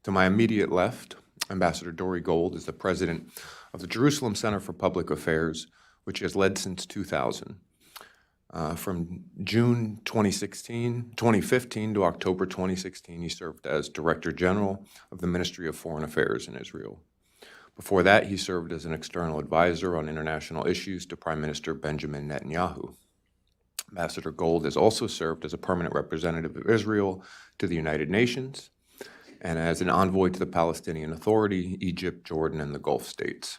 To my immediate left, Ambassador Dore Gold is the president of the Jerusalem Center for Public Affairs, which he has led since 2000. From June 2015 to October 2016, he served as Director General of the Ministry of Foreign Affairs in Israel. Before that, he served as an external advisor on international issues to Prime Minister Benjamin Netanyahu. Ambassador Gold has also served as a permanent representative of Israel to the United Nations and as an envoy to the Palestinian Authority, Egypt, Jordan, and the Gulf states.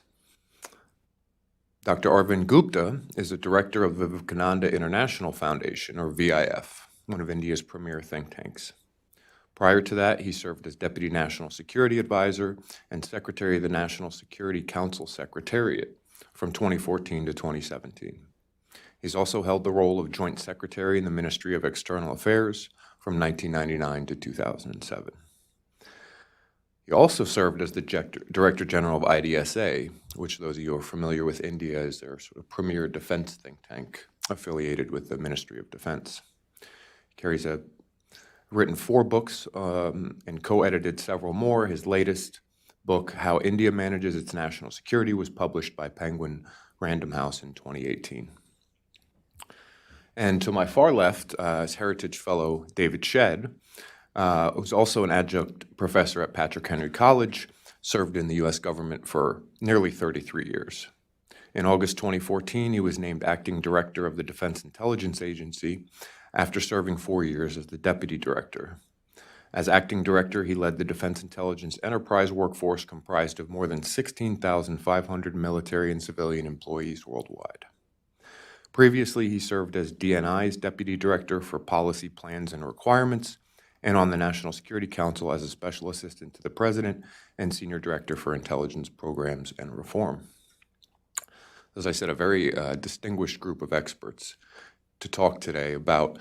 Dr. Arvind Gupta is the director of Vivekananda International Foundation, or VIF, one of India's premier think tanks. Prior to that, he served as Deputy National Security Advisor and Secretary of the National Security Council Secretariat from 2014 to 2017. He's also held the role of Joint Secretary in the Ministry of External Affairs from 1999 to 2007. He also served as the Director General of IDSA, which those of you who are familiar with India is their sort of premier defense think tank affiliated with the Ministry of Defense. He written 4 books and co-edited several more. His latest book, How India Manages Its National Security, was published by Penguin Random House in 2018. And to my far left is Heritage Fellow David Shedd, who's also an adjunct professor at Patrick Henry College, served in the U.S. government for nearly 33 years. In August 2014, he was named acting director of the Defense Intelligence Agency after serving 4 years as the deputy director. As acting director, he led the Defense Intelligence Enterprise workforce comprised of more than 16,500 military and civilian employees worldwide. Previously, he served as DNI's deputy director for policy plans and requirements, and on the National Security Council as a special assistant to the president and senior director for intelligence programs and reform. As I said, a very distinguished group of experts to talk today about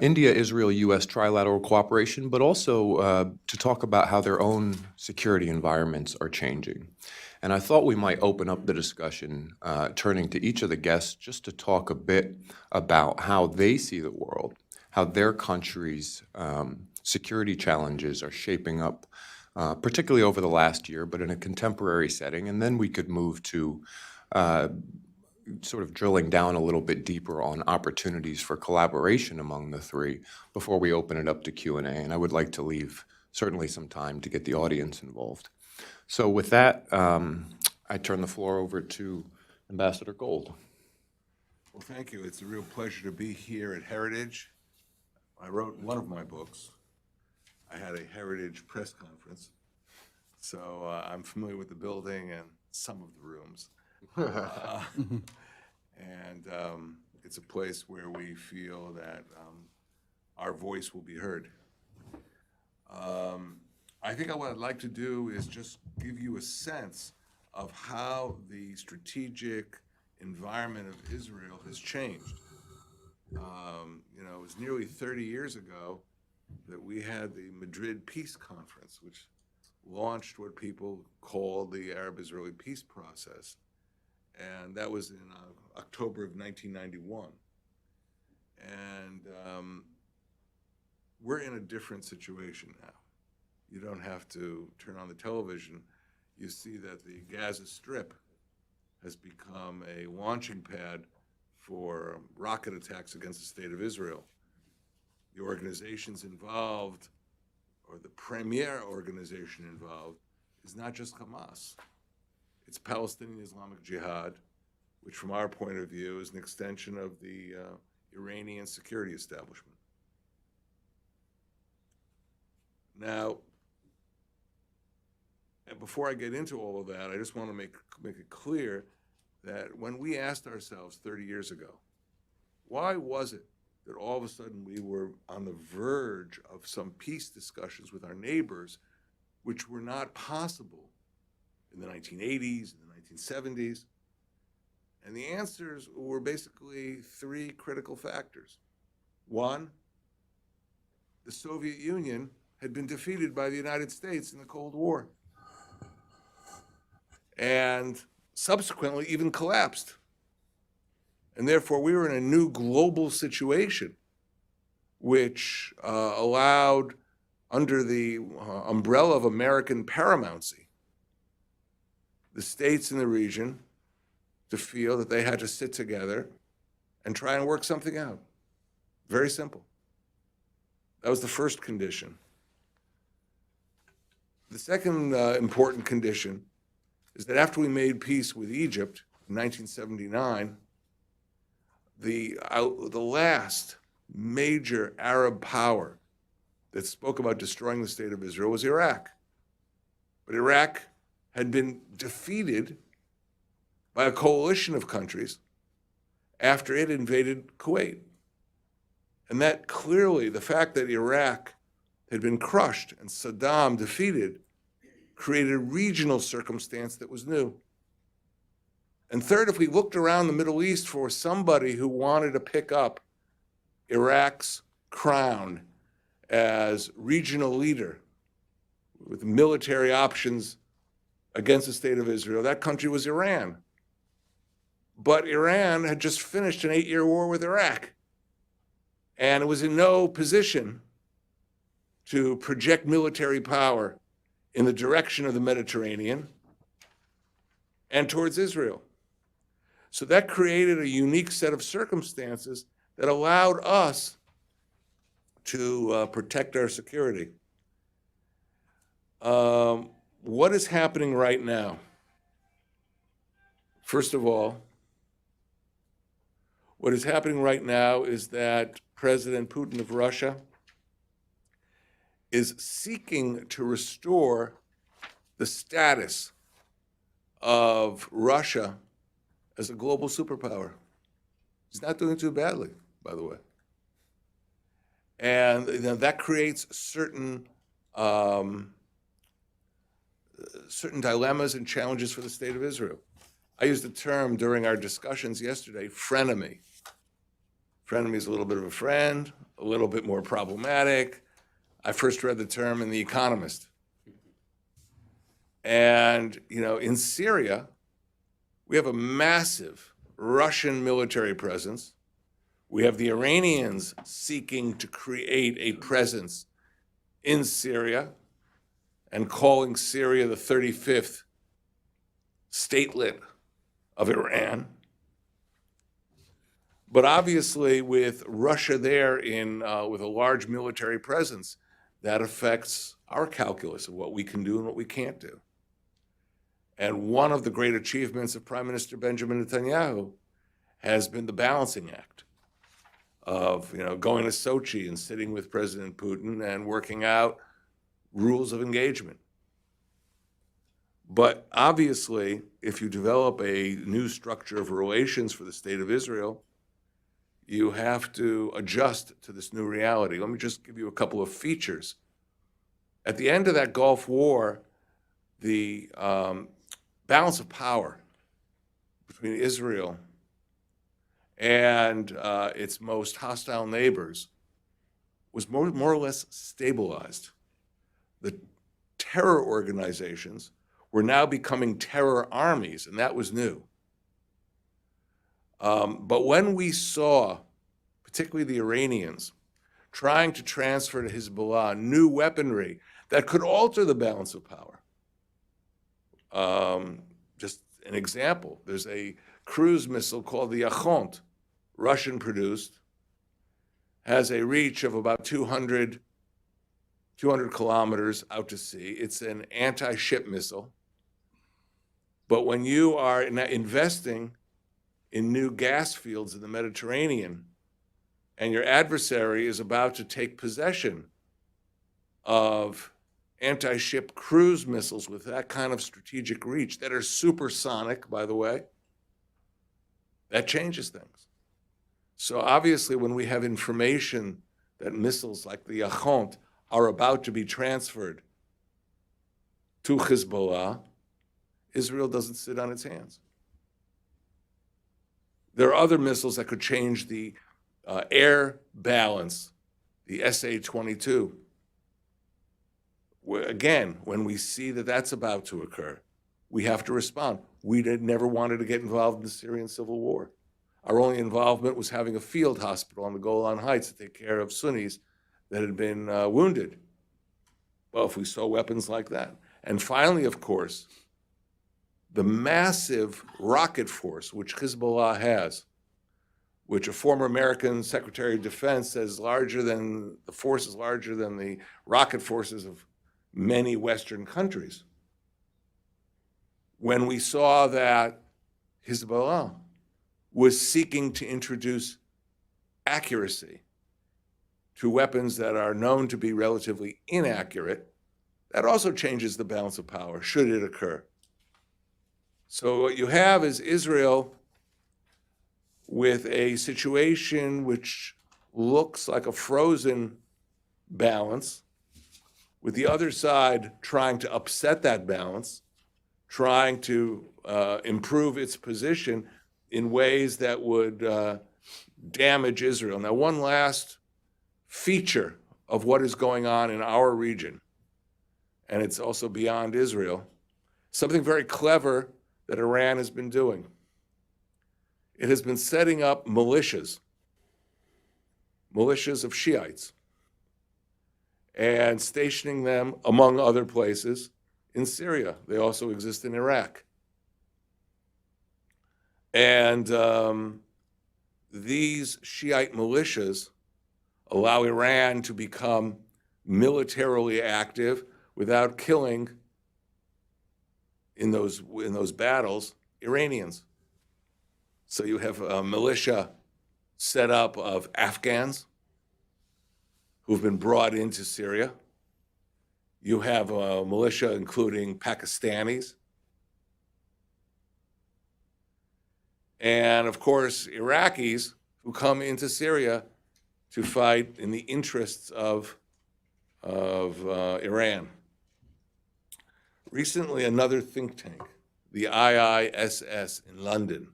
India-Israel-U.S. trilateral cooperation, but also to talk about how their own security environments are changing. And I thought we might open up the discussion turning to each of the guests just to talk a bit about how they see the world, how their country's security challenges are shaping up, particularly over the last year, but in a contemporary setting. And then we could move to sort of drilling down a little bit deeper on opportunities for collaboration among the three before we open it up to Q&A. And I would like to leave certainly some time to get the audience involved. So with that, I turn the floor over to Ambassador Gold. Well, thank you. It's a real pleasure to be here at Heritage. I wrote one of my books. I had a Heritage press conference, so I'm familiar with the building and some of the rooms. And it's a place where we feel that our voice will be heard. I think what I'd like to do is just give you a sense of how the strategic environment of Israel has changed. It was nearly 30 years ago that we had the Madrid Peace Conference, which launched what people call the Arab-Israeli peace process. And that was in October of 1991. And we're in a different situation now. You don't have to turn on the television. You see that the Gaza Strip has become a launching pad for rocket attacks against the state of Israel. The organizations involved, or the premier organization involved, is not just Hamas. It's Palestinian Islamic Jihad, which from our point of view is an extension of the Iranian security establishment. Now, and before I get into all of that, I just want to make it clear that when we asked ourselves 30 years ago, why was it that all of a sudden we were on the verge of some peace discussions with our neighbors, which were not possible in the 1980s, in the 1970s? And the answers were basically 3 critical factors. One, the Soviet Union had been defeated by the United States in the Cold War, and subsequently even collapsed. And therefore, we were in a new global situation, which allowed under the umbrella of American paramountcy, the states in the region to feel that they had to sit together and try and work something out. Very simple. That was the first condition. The second important condition is that after we made peace with Egypt in 1979, the last major Arab power that spoke about destroying the state of Israel was Iraq. But Iraq had been defeated by a coalition of countries after it invaded Kuwait. And that clearly, the fact that Iraq had been crushed and Saddam defeated, created a regional circumstance that was new. And third, if we looked around the Middle East for somebody who wanted to pick up Iraq's crown as regional leader with military options against the state of Israel, that country was Iran. But Iran had just finished an 8-year war with Iraq, and it was in no position to project military power in the direction of the Mediterranean and towards Israel. So that created a unique set of circumstances that allowed us to protect our security. What is happening right now? First of all, what is happening right now is that President Putin of Russia is seeking to restore the status of Russia as a global superpower. He's not doing too badly, by the way. And that creates certain dilemmas and challenges for the state of Israel. I used the term during our discussions yesterday, frenemy. Frenemy is a little bit of a friend, a little bit more problematic. I first read the term in The Economist. And, in Syria, we have a massive Russian military presence. We have the Iranians seeking to create a presence in Syria and calling Syria the 35th statelet of Iran. But obviously, with Russia there with a large military presence, that affects our calculus of what we can do and what we can't do. And one of the great achievements of Prime Minister Benjamin Netanyahu has been the balancing act of going to Sochi and sitting with President Putin and working out rules of engagement. But obviously, if you develop a new structure of relations for the state of Israel, you have to adjust to this new reality. Let me just give you a couple of features. At the end of that Gulf War, the balance of power between Israel and its most hostile neighbors was more or less stabilized. The terror organizations were now becoming terror armies, and that was new. But when we saw, particularly the Iranians, trying to transfer to Hezbollah new weaponry that could alter the balance of power, just an example, there's a cruise missile called the Achont, Russian-produced, has a reach of about 200 kilometers out to sea. It's an anti-ship missile. But when you are investing in new gas fields in the Mediterranean, and your adversary is about to take possession of anti-ship cruise missiles with that kind of strategic reach, that are supersonic, by the way, that changes things. So obviously, when we have information that missiles like the Achont are about to be transferred to Hezbollah, Israel doesn't sit on its hands. There are other missiles that could change the air balance, the SA-22. Again, when we see that that's about to occur, we have to respond. We never wanted to get involved in the Syrian civil war. Our only involvement was having a field hospital on the Golan Heights to take care of Sunnis that had been wounded. Well, if we saw weapons like that. And finally, of course, the massive rocket force which Hezbollah has, which a former American Secretary of Defense says the force is larger than the rocket forces of many Western countries. When we saw that Hezbollah was seeking to introduce accuracy to weapons that are known to be relatively inaccurate, that also changes the balance of power, should it occur. So what you have is Israel with a situation which looks like a frozen balance, with the other side trying to upset that balance, trying to improve its position in ways that would damage Israel. Now, one last feature of what is going on in our region, and it's also beyond Israel, something very clever that Iran has been doing. It has been setting up militias of Shiites, and stationing them, among other places, in Syria. They also exist in Iraq. And these Shiite militias allow Iran to become militarily active without killing, in those battles, Iranians. So you have a militia set up of Afghans who've been brought into Syria. You have a militia including Pakistanis. And of course, Iraqis who come into Syria to fight in the interests of Iran. Recently, another think tank, the IISS in London,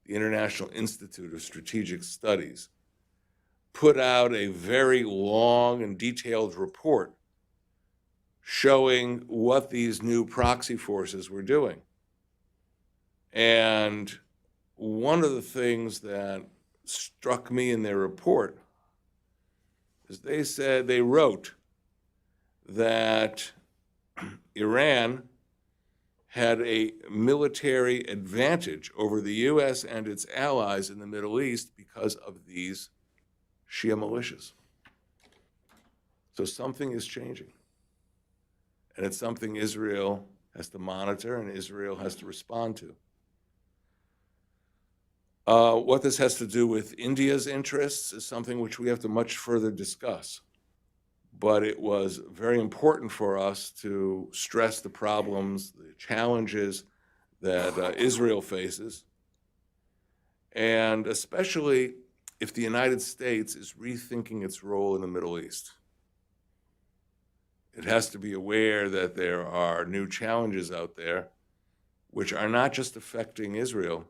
the International Institute of Strategic Studies, put out a very long and detailed report showing what these new proxy forces were doing. And one of the things that struck me in their report is they wrote that Iran had a military advantage over the US and its allies in the Middle East because of these Shia militias. So something is changing. And it's something Israel has to monitor and Israel has to respond to. What this has to do with India's interests is something which we have to much further discuss. But it was very important for us to stress the problems, the challenges that Israel faces, and especially if the United States is rethinking its role in the Middle East. It has to be aware that there are new challenges out there which are not just affecting Israel,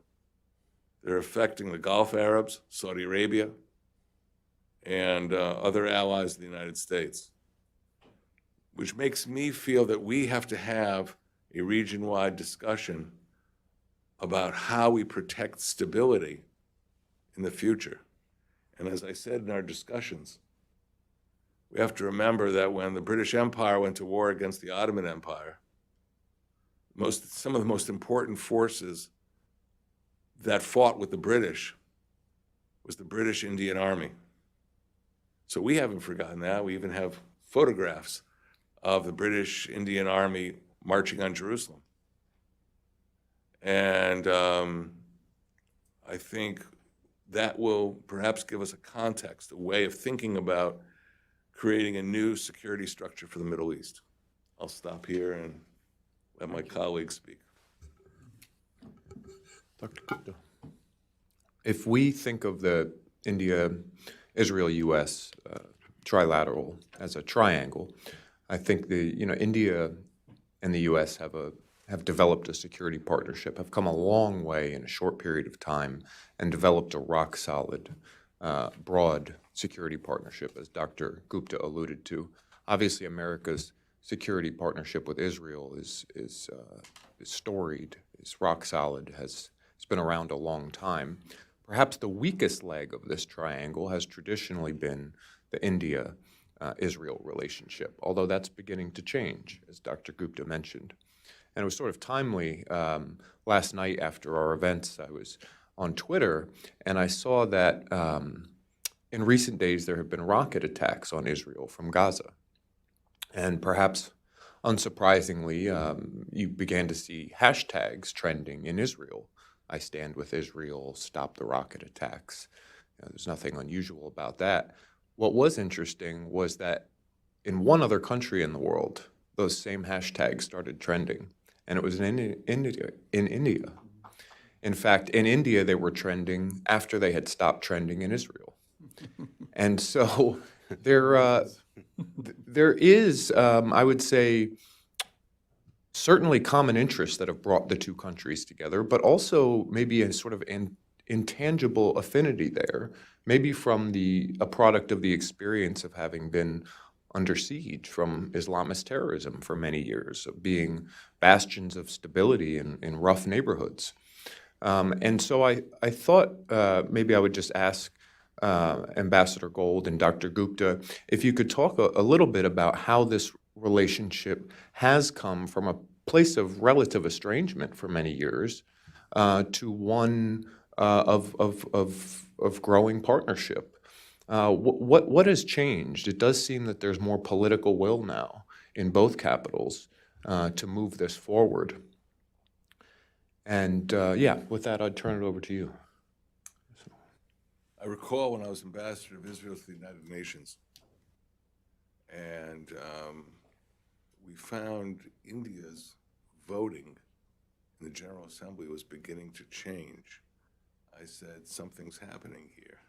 they're affecting the Gulf Arabs, Saudi Arabia, and other allies of the United States, which makes me feel that we have to have a region-wide discussion about how we protect stability in the future. And as I said in our discussions, we have to remember that when the British Empire went to war against the Ottoman Empire, some of the most important forces that fought with the British was the British Indian Army. So we haven't forgotten that. We even have photographs of the British Indian Army marching on Jerusalem. And I think that will perhaps give us a context, a way of thinking about creating a new security structure for the Middle East. I'll stop here and let my colleagues speak. Dr. Gupta. If we think of the India, Israel, U.S. Trilateral as a triangle, I think India and the U.S. have developed a security partnership, have come a long way in a short period of time, and developed a rock-solid, broad security partnership, as Dr. Gupta alluded to. Obviously, America's security partnership with Israel is storied, is rock-solid, it's been around a long time. Perhaps the weakest leg of this triangle has traditionally been the India Israel relationship, although that's beginning to change, as Dr. Gupta mentioned. And it was sort of timely. Last night after our events, I was on Twitter, and I saw that in recent days there have been rocket attacks on Israel from Gaza. And perhaps unsurprisingly, you began to see hashtags trending in Israel. I stand with Israel, stop the rocket attacks. There's nothing unusual about that. What was interesting was that in one other country in the world, those same hashtags started trending, and it was in India. In fact, in India, they were trending after they had stopped trending in Israel. And so there is, I would say, certainly common interests that have brought the two countries together, but also maybe a sort of intangible affinity there, maybe from a product of the experience of having been under siege from Islamist terrorism for many years, of being bastions of stability in rough neighborhoods. And so I thought maybe I would just ask Ambassador Gold and Dr. Gupta if you could talk a little bit about how this relationship has come from a place of relative estrangement for many years to one of growing partnership. What has changed? It does seem that there's more political will now in both capitals to move this forward. And yeah, with that, I'd turn it over to you. I recall when I was ambassador of Israel to the United Nations, and we found India's voting in the General Assembly was beginning to change. I said, something's happening here.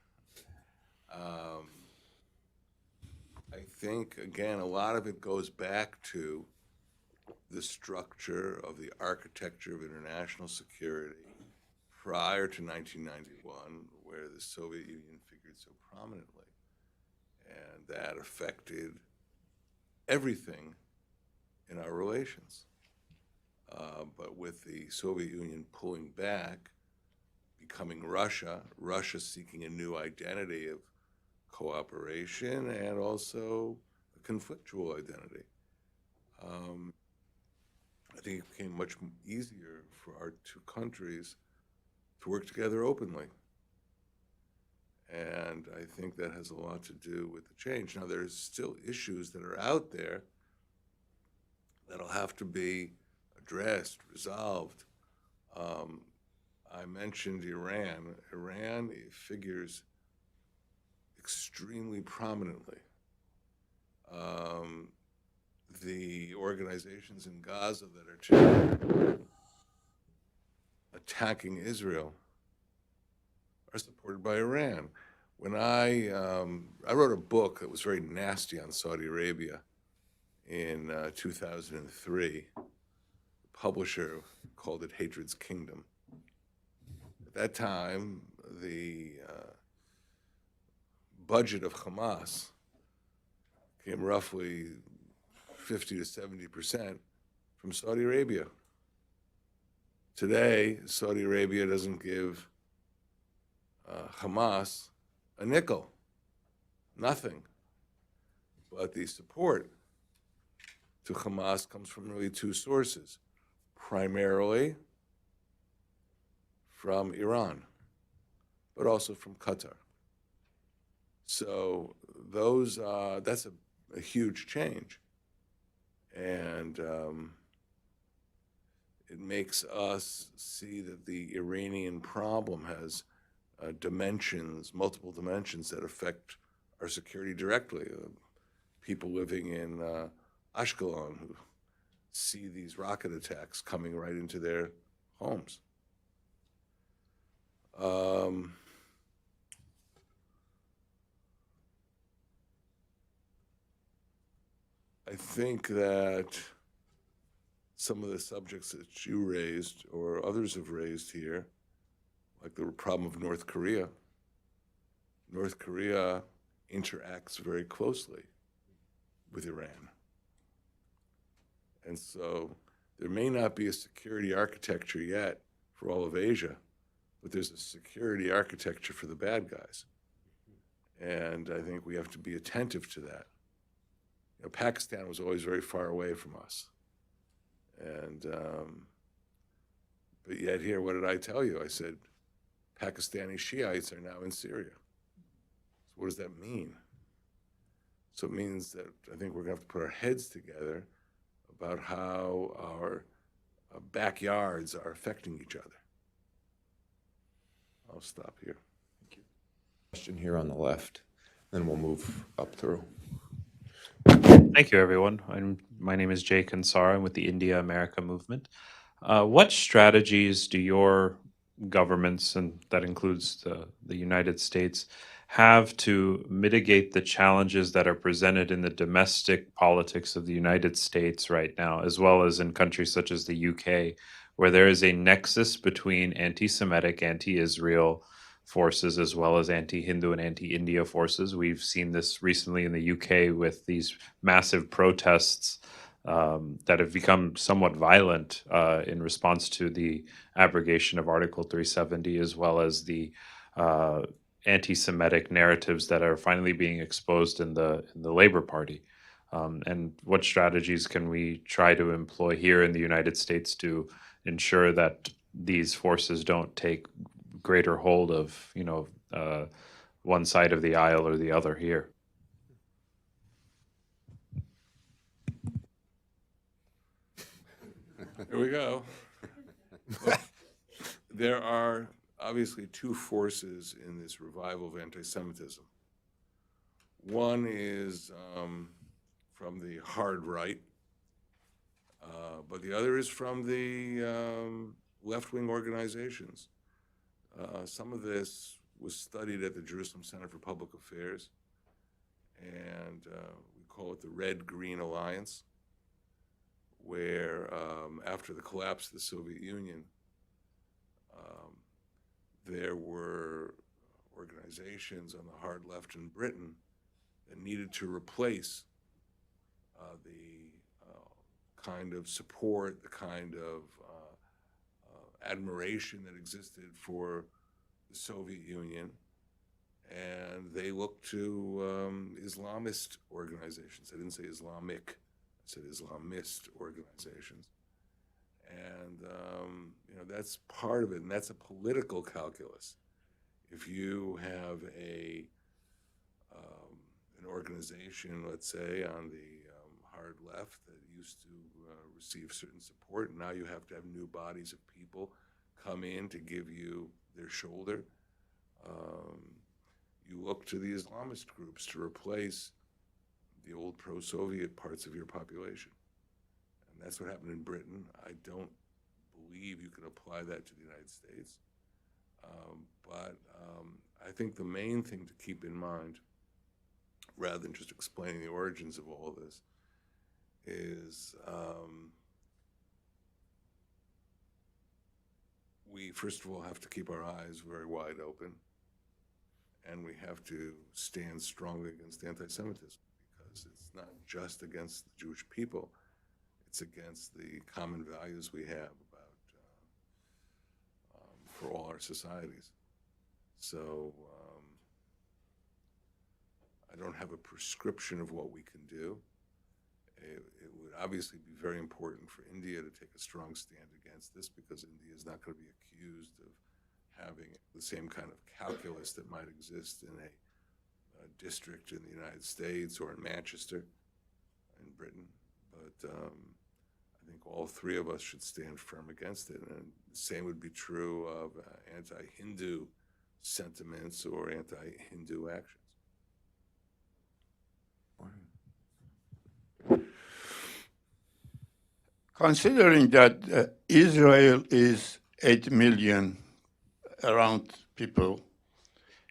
I think, again, a lot of it goes back to the structure of the architecture of international security prior to 1991, where the Soviet Union figured so prominently. And that affected everything in our relations. But with the Soviet Union pulling back, becoming Russia, Russia seeking a new identity of cooperation and also a conflictual identity. I think it became much easier for our two countries to work together openly. And I think that has a lot to do with the change. Now, there's still issues that are out there that'll have to be addressed, resolved. I mentioned Iran. Iran figures extremely prominently. The organizations in Gaza that are attacking Israel are supported by Iran. When I wrote a book that was very nasty on Saudi Arabia in 2003. The publisher called it Hatred's Kingdom. At that time, the budget of Hamas came roughly 50 to 70% from Saudi Arabia. Today, Saudi Arabia doesn't give Hamas a nickel, nothing. But the support to Hamas comes from really two sources, primarily from Iran, but also from Qatar. So those that's a huge change. And it makes us see that the Iranian problem has dimensions, multiple dimensions that affect our security directly. People living in Ashkelon who see these rocket attacks coming right into their homes. I think that some of the subjects that you raised or others have raised here, like the problem of North Korea interacts very closely with Iran. And so there may not be a security architecture yet for all of Asia, but there's a security architecture for the bad guys. And I think we have to be attentive to that. Pakistan was always very far away from us. And, but yet here, what did I tell you? I said, Pakistani Shiites are now in Syria. So what does that mean? So it means that I think we're going to have to put our heads together about how our backyards are affecting each other. I'll stop here. Thank you. Question here on the left, then we'll move up through. Thank you, everyone. My name is Jay Kansara. I'm with the India America movement. What strategies do your governments, and that includes the United States, have to mitigate the challenges that are presented in the domestic politics of the United States right now, as well as in countries such as the UK, where there is a nexus between anti-Semitic, anti-Israel forces as well as anti-Hindu and anti-India forces? We've seen this recently in the UK with these massive protests that have become somewhat violent in response to the abrogation of Article 370, as well as the anti-Semitic narratives that are finally being exposed in the Labour Party. And what strategies can we try to employ here in the United States to ensure that these forces don't take greater hold of, one side of the aisle or the other here? Here we go. There are obviously two forces in this revival of anti-Semitism. One is from the hard right, but the other is from the left-wing organizations. Some of this was studied at the Jerusalem Center for Public Affairs, and we call it the Red-Green Alliance, where after the collapse of the Soviet Union, there were organizations on the hard left in Britain that needed to replace the kind of support, the kind of admiration that existed for the Soviet Union, and they looked to Islamist organizations. I didn't say Islamic, I said Islamist organizations. And that's part of it, and that's a political calculus. If you have an organization, let's say, on the hard left that used to receive certain support, and now you have to have new bodies of people come in to give you their shoulder, you look to the Islamist groups to replace the old pro-Soviet parts of your population. And that's what happened in Britain. I don't believe you can apply that to the United States. But I think the main thing to keep in mind, rather than just explaining the origins of all of this, is we first of all have to keep our eyes very wide open, and we have to stand strongly against anti-Semitism, because it's not just against the Jewish people, it's against the common values we have about for all our societies. So I don't have a prescription of what we can do. It would obviously be very important for India to take a strong stand against this, because India is not going to be accused of having the same kind of calculus that might exist in a district in the United States or in Manchester in Britain. But I think all three of us should stand firm against it. And the same would be true of anti-Hindu sentiments or anti-Hindu actions. Considering that Israel is 8 million around people,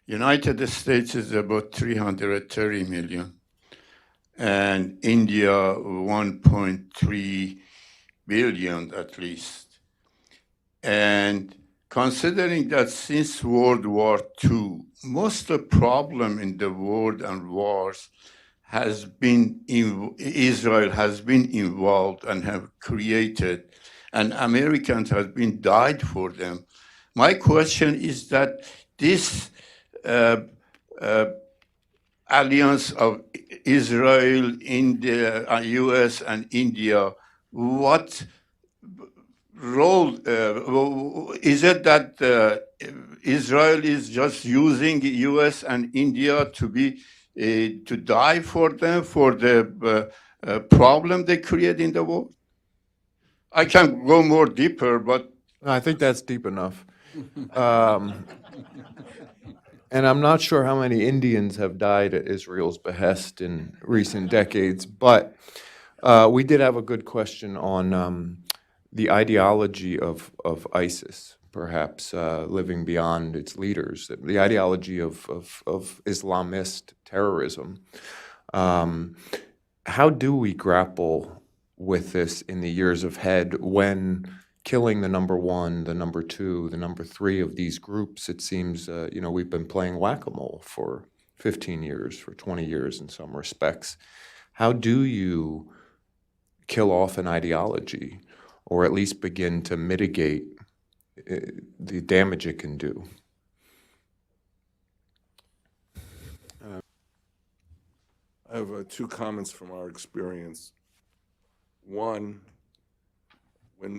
United States is about 330 million, and India 1.3 billion at least. And considering that since World War II, most of the problem in the world and wars has been Israel has been involved and have created, and Americans have been died for them. My question is that this alliance of Israel, India, U.S. and India, what role is it that Israel is just using U.S. and India to be to die for them for the problem they create in the world? I can go more deeper, but I think that's deep enough. And I'm not sure how many Indians have died at Israel's behest in recent decades, but we did have a good question on the ideology of ISIS, perhaps living beyond its leaders, the ideology of Islamist terrorism. How do we grapple with this in the years ahead when killing the number one, the number two, the number three of these groups, it seems, we've been playing whack-a-mole for 15 years, for 20 years in some respects. How do you kill off an ideology, or at least begin to mitigate the damage it can do? I have two comments from our experience. One,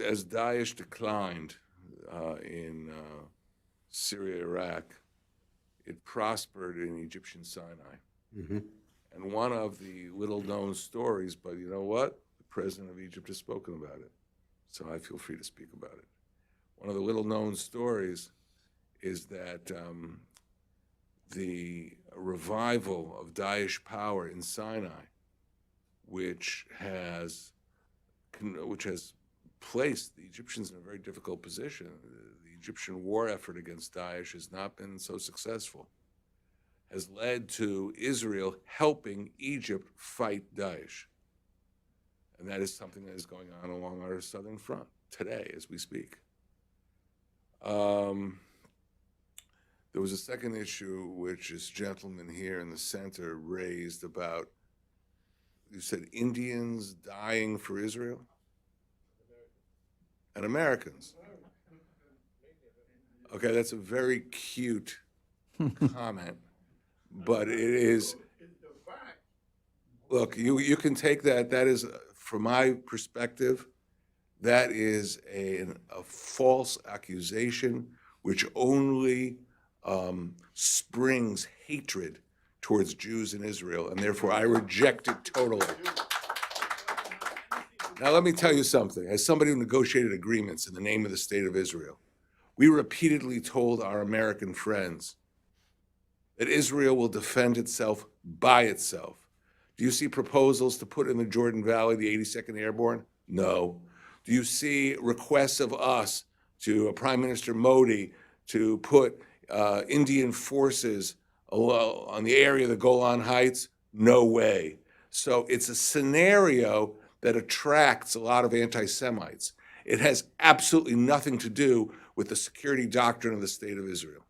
as Daesh declined in Syria, Iraq, it prospered in Egyptian Sinai. And one of the little-known stories, but you know what? The president of Egypt has spoken about it, so I feel free to speak about it. One of the little-known stories is that the revival of Daesh power in Sinai, which has placed the Egyptians in a very difficult position. The Egyptian war effort against Daesh has not been so successful, has led to Israel helping Egypt fight Daesh. And that is something that is going on along our southern front today as we speak. There was a second issue which this gentleman here in the center raised about, you said Indians dying for Israel? And Americans. Okay, that's a very cute comment, but it is, look, you can take that, that is, from my perspective, that is a false accusation which only springs hatred towards Jews in Israel, and therefore I reject it totally. Now, let me tell you something. As somebody who negotiated agreements in the name of the State of Israel, we repeatedly told our American friends that Israel will defend itself by itself. Do you see proposals to put in the Jordan Valley the 82nd Airborne? No. Do you see requests of us to Prime Minister Modi to put Indian forces on the area of the Golan Heights? No way. So it's a scenario that attracts a lot of anti-Semites. It has absolutely nothing to do with the security doctrine of the State of Israel.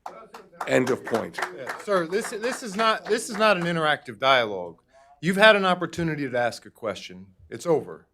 End of point. Sir, this is not an interactive dialogue. You've had an opportunity to ask a question. It's over.